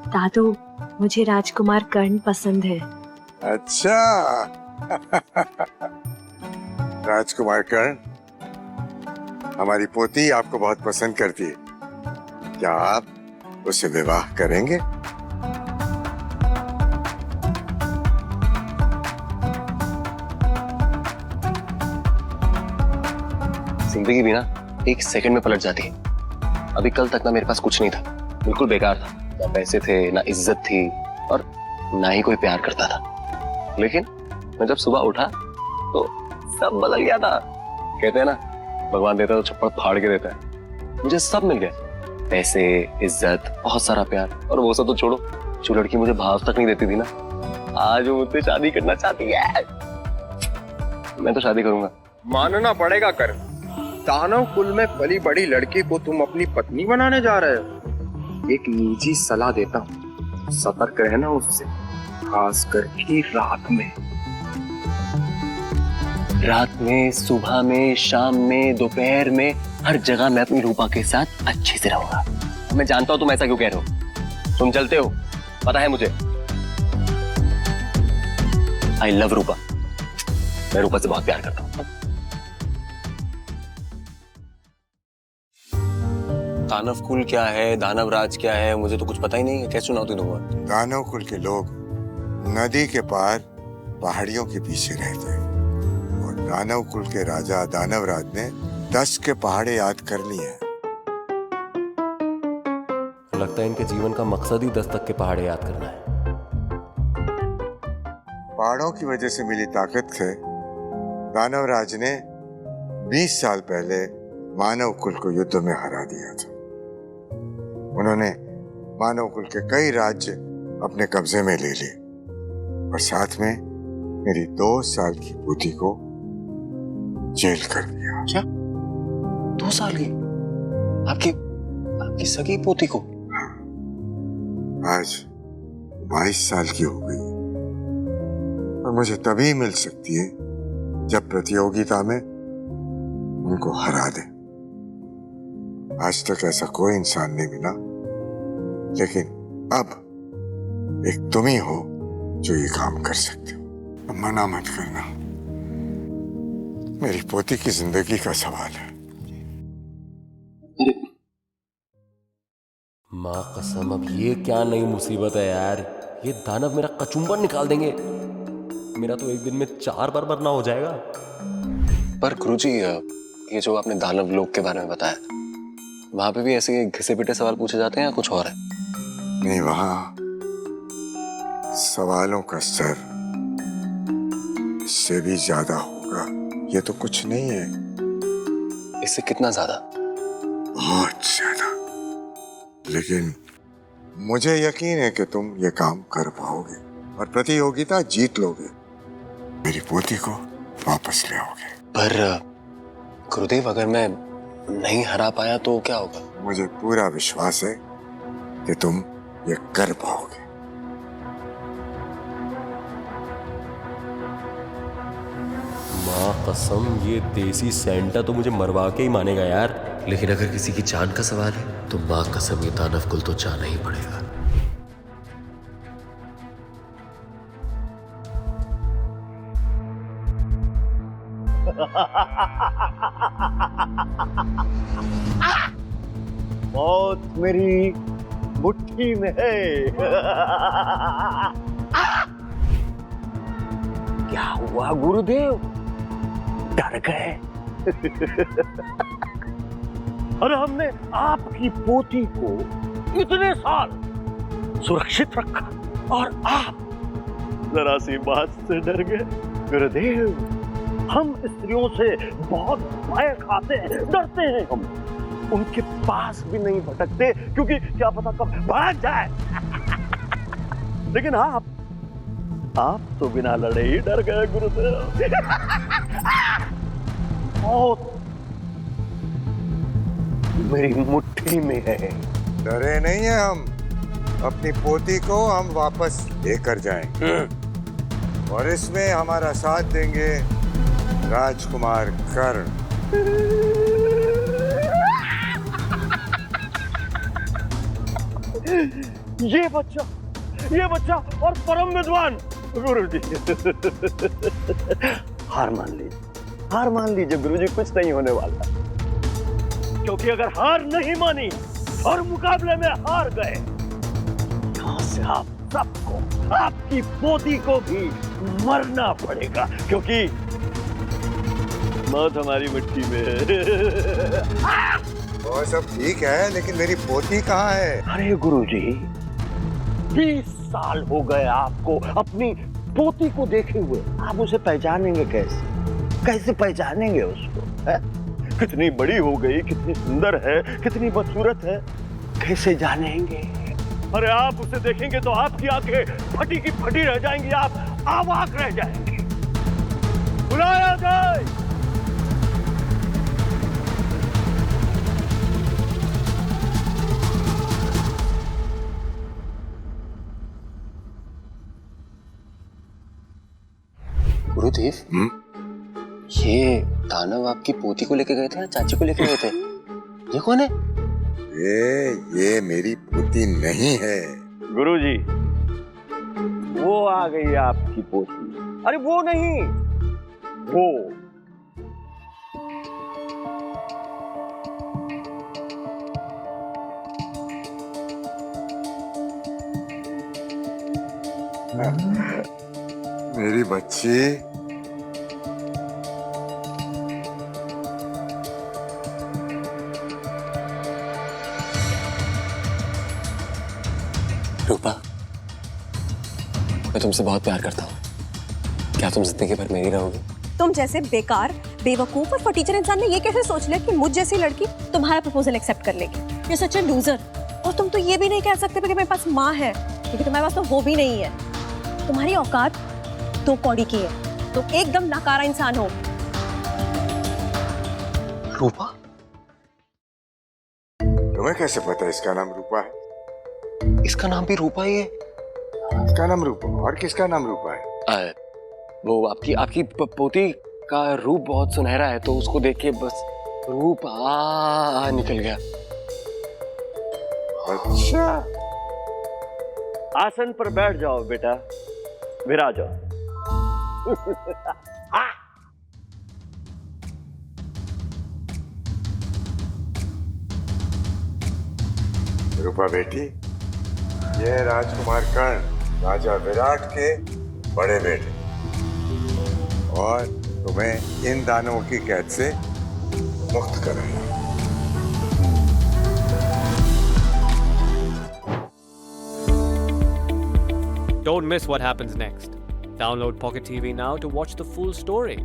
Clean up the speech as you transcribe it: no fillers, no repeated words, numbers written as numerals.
दादू, मुझे राजकुमार कर्ण पसंद है। अच्छा। राजकुमार कर्ण, हमारी पोती आपको बहुत पसंद करती है। क्या आप उसे विवाह करेंगे? जिंदगी भी ना एक सेकंड में पलट जाती है। अभी कल तक ना मेरे पास कुछ नहीं था, बिल्कुल बेकार था। ना पैसे थे, ना इज्जत थी, और ना ही कोई प्यार करता था। लेकिन मैं जब सुबह उठा तो सब बदल गया था। कहते हैं ना, भगवान देता है तो छप्पड़ फाड़ के देता है। मुझे सब मिल गया, पैसे, इज्जत, बहुत सारा प्यार। और वो सब तो छोड़ो, जो लड़की मुझे भाव तक नहीं देती थी ना, आज वो मुझसे शादी करना चाहती है। मैं तो शादी करूंगा। मानना पड़ेगा कर, दानव कुल में पली बड़ी लड़की को तुम अपनी पत्नी बनाने जा रहे हो। एक निजी सलाह देता हूँ, सतर्क रहना उससे, खास करके रात में। रात में, सुबह में, शाम में, दोपहर में, हर जगह मैं अपनी रूपा के साथ अच्छे से रहूंगा। मैं जानता हूं तुम ऐसा क्यों कह रहे हो। तुम चलते हो, पता है मुझे। आई लव रूपा। मैं रूपा से बहुत प्यार करता हूं। दानव कुल क्या है, दानव राज क्या है, मुझे तो कुछ पता ही नहीं है। कैसे सुनाओ तुम? दानव कुल के लोग नदी के पार पहाड़ियों के पीछे रहते हैं, और दानव कुल के राजा दानवराज ने 10 के पहाड़े याद कर लिए हैं। लगता है इनके जीवन का मकसद ही 10 तक के पहाड़े याद करना है। पहाड़ों की वजह से मिली ताकत से दानवराज ने 20 साल पहले मानव कुल को युद्ध में हरा दिया था। उन्होंने मानव कुल के कई राज्य अपने कब्जे में ले लिए, और साथ में मेरी 2 साल की पोती को जेल कर दिया। क्या? 2 साल की? आपकी सगी पोती को? हाँ, आज 22 साल की हो गई, और मुझे तभी मिल सकती है जब प्रतियोगिता में उनको हरा दे। आज तक ऐसा कोई इंसान नहीं मिला, लेकिन अब एक तुम ही हो जो ये काम कर सकते हो। मना मत करना, मेरी पोती की जिंदगी का सवाल है। माँ कसम, अब ये क्या नई मुसीबत है यार। ये दानव मेरा कचुम्बर निकाल देंगे। मेरा तो एक दिन में 4 बार मरना हो जाएगा। पर गुरुजी, ये जो आपने दानव लोक के बारे में बताया, वहां पे भी ऐसे घिसे पिटे सवाल पूछे जाते हैं या कुछ और है? नहीं, वहां सवालों का स्तर इससे भी ज्यादा होगा। ये तो कुछ नहीं है। इससे कितना ज्यादा? बहुत ज्यादा। लेकिन मुझे यकीन है कि तुम ये काम कर पाओगे और प्रतियोगिता जीत लोगे। मेरी पोती को वापस ले आओगे। पर गुरुदेव, अगर मैं नहीं हरा पाया तो क्या होगा? मुझे पूरा विश्वास है कि तुम ये कर पाओगे। माँ कसम, ये देसी सेंटा तो मुझे मरवा के ही मानेगा यार। लेकिन अगर किसी की जान का सवाल है तो माँ कसम ये दानव कुल तो जाना ही पड़ेगा। मौत मेरी मुट्ठी में है। क्या हुआ गुरुदेव, डर गए? अरे हमने आपकी पोती को इतने साल सुरक्षित रखा और आप जरा सी बात से डर गए। गुरुदेव, हम स्त्रियों से बहुत भय खाते हैं, डरते हैं। हम उनके पास भी नहीं भटकते, क्योंकि क्या पता कब भाग जाए। लेकिन आप तो बिना लड़े ही डर गए गुरुदेव। मौत मेरी मुट्ठी में है। डरे नहीं है हम। अपनी पोती को हम वापस लेकर जाएंगे, और इसमें हमारा साथ देंगे राजकुमार कर्ण। ये बच्चा और परम विद्वान गुरुजी। हार मान लीजिए गुरुजी, कुछ नहीं होने वाला। क्योंकि अगर हार नहीं मानी और मुकाबले में हार गए, यहां से आप सबको, आपकी पोती को भी मरना पड़ेगा, क्योंकि मौत हमारी मिट्टी में है। वो सब ठीक है, लेकिन मेरी पोती कहाँ है? अरे गुरुजी, 20 साल हो गए आपको अपनी पोती को देखे हुए, आप उसे पहचानेंगे कैसे? कैसे पहचानेंगे उसको? है? कितनी बड़ी हो गई, कितनी सुंदर है, कितनी बदसूरत है, कैसे जानेंगे? अरे आप उसे देखेंगे तो आपकी आंखें फटी की फटी रह जाएंगी, आप अवाक रह जाएंगे। बुलाया जाए। गुरुदेव, ये दानव आपकी पोती को लेके गए थे या चाची को लेके गए थे? ये कौन है? ये मेरी पोती नहीं है। गुरुजी, वो आ गई आपकी पोती। अरे वो नहीं, वो। मेरी बच्ची, रूपा, मैं तुमसे बहुत प्यार करता हूँ। क्या तुम जिंदगी भर मेरी रहोगी? तुम जैसे बेकार, बेवकूफ और फटीचर इंसान ने ये कैसे सोच लिया कि मुझ जैसी लड़की तुम्हारा प्रपोजल एक्सेप्ट कर लेगी? ये सच है लूजर। और तुम तो ये भी नहीं कह सकते कि मेरे पास माँ है, क्योंकि तुम्हारे पास तो वो भी नहीं है। तुम्हारी औकात 2 कौड़ी की है, तुम एकदम नाकारा इंसान हो। रूपा? तुम्हें कैसे पता इसका नाम रूपा है? इसका नाम भी रूपा ही है? इसका नाम रूपा, और किसका नाम रूपा है? वो आपकी पोती का रूप बहुत सुनहरा है, तो उसको देख के बस रूप निकल गया। अच्छा, आसन पर बैठ जाओ बेटा, विराजो। रूपा बेटी, ये है राजकुमार कर्ण, राजा विराट के बड़े बेटे, और तुम्हें इन दानवों की कैद से मुक्त कराया। Don't miss what happens next. Download Pocket TV now to watch the full story.